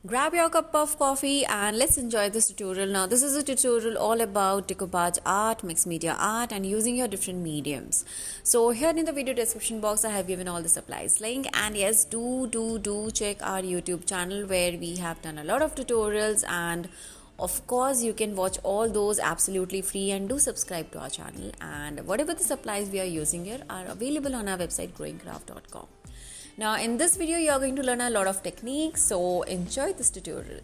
Grab your cup of coffee and let's enjoy this tutorial. Now this is a tutorial all about decoupage art, mixed media art and using your different mediums. So here in the video description box I have given all the supplies link, and yes, do check our YouTube channel where we have done a lot of tutorials, and of course you can watch all those absolutely free, and do subscribe to our channel. And whatever the supplies we are using here are available on our website growingcraft.com. Now in this video you are going to learn a lot of techniques, so enjoy this tutorial.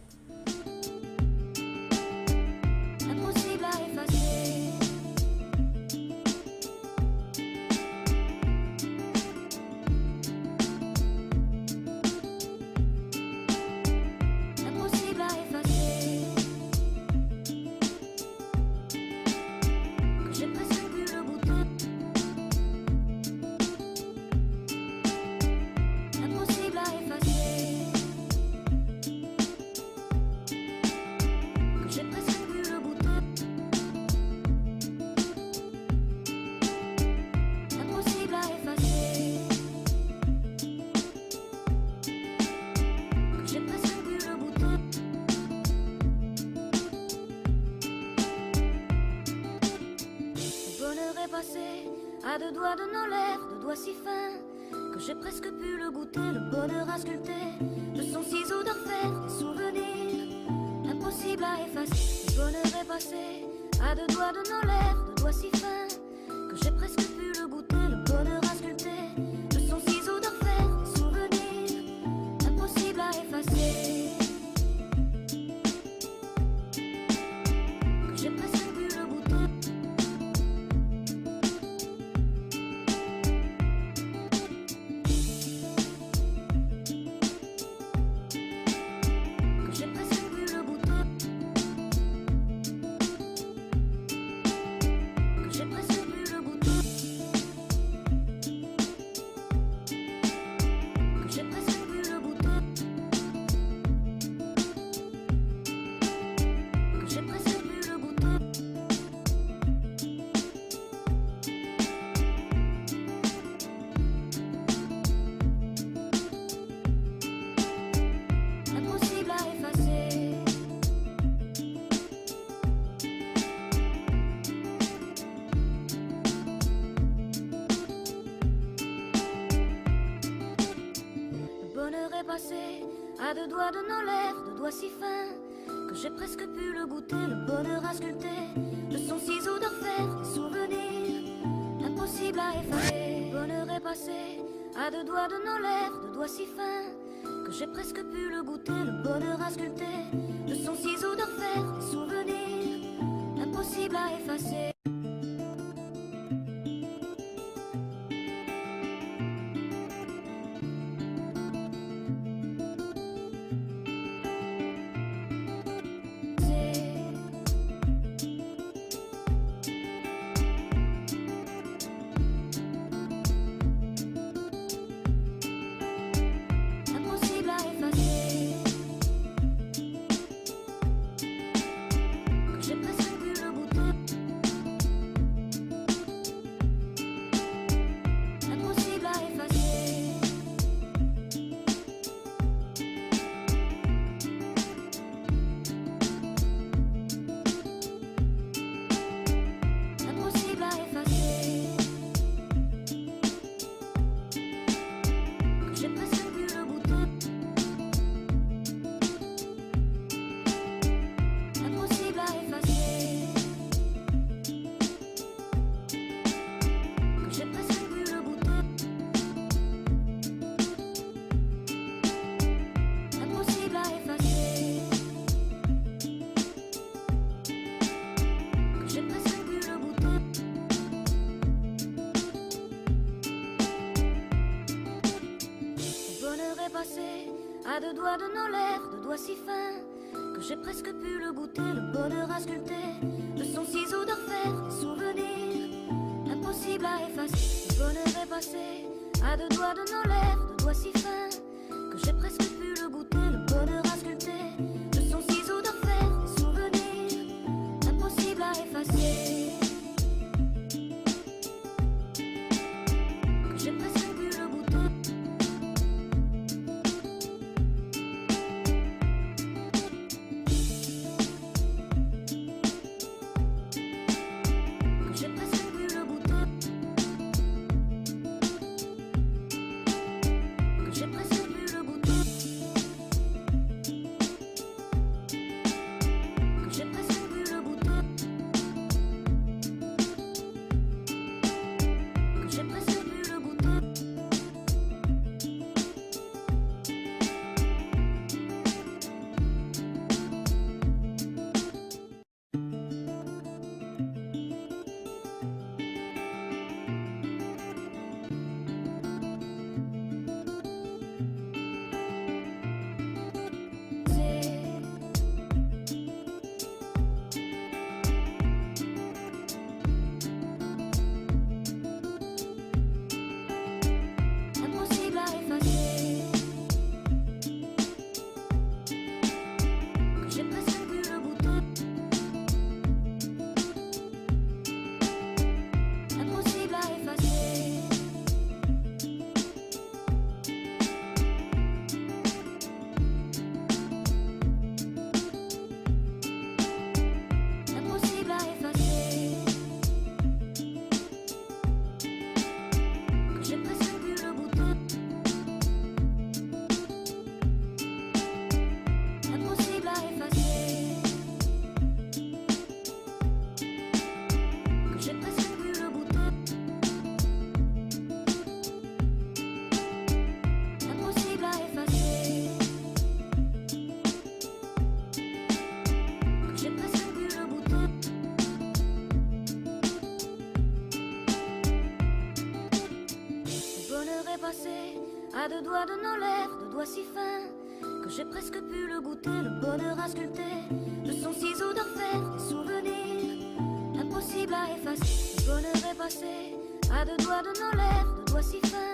À deux doigts de nos lèvres, deux doigts si fins que j'ai presque pu le goûter. Le bonheur à sculpter de son ciseau d'orfèvre, des souvenirs impossibles à effacer. Le bonheur est passé à deux doigts de nos lèvres, deux doigts si fins que j'ai presque pu le goûter. Le bonheur à sculpter de son ciseau d'orfèvre, des souvenirs impossibles à effacer. Que j'ai presque pu le goûter. Passé à deux doigts de nos lèvres, deux doigts si fins que j'ai presque pu le goûter. Le bonheur à sculpter de son ciseau d'orfèvre, des souvenirs impossibles à effacer. Le bonheur est passé à deux doigts de nos lèvres, deux doigts si fins que j'ai presque pu le goûter. Le bonheur à sculpter de son ciseau d'orfèvre, des souvenirs impossibles à effacer. À deux doigts de nos lèvres, deux doigts si fins que j'ai presque pu le goûter. Le bonheur à sculpter de son ciseau d'orfèvre, des souvenirs impossibles à effacer. Le bonheur est passé à deux doigts de nos lèvres, deux doigts si fins que j'ai presque pu le goûter. Le bonheur à sculpter de son ciseau d'orfèvre, des souvenirs impossibles à effacer. Que j'ai presque pu le goûter. j'ai presque pu le goûter. Impossible à effacer. Impossible à effacer. Que j'ai presque pu le goûter. Impossible à effacer. Que j'ai presque pu le goûter. Impossible à effacer. Que j'ai presque pu le goûter. Le bonheur est passé à deux doigts de nos lèvres, deux doigts si fins que j'ai presque pu le goûter. Le bonheur a sculpté de son ciseau d'orfèvre des souvenirs impossible à effacer. Le bonheur est passé à deux doigts de nos lèvres, deux doigts si fins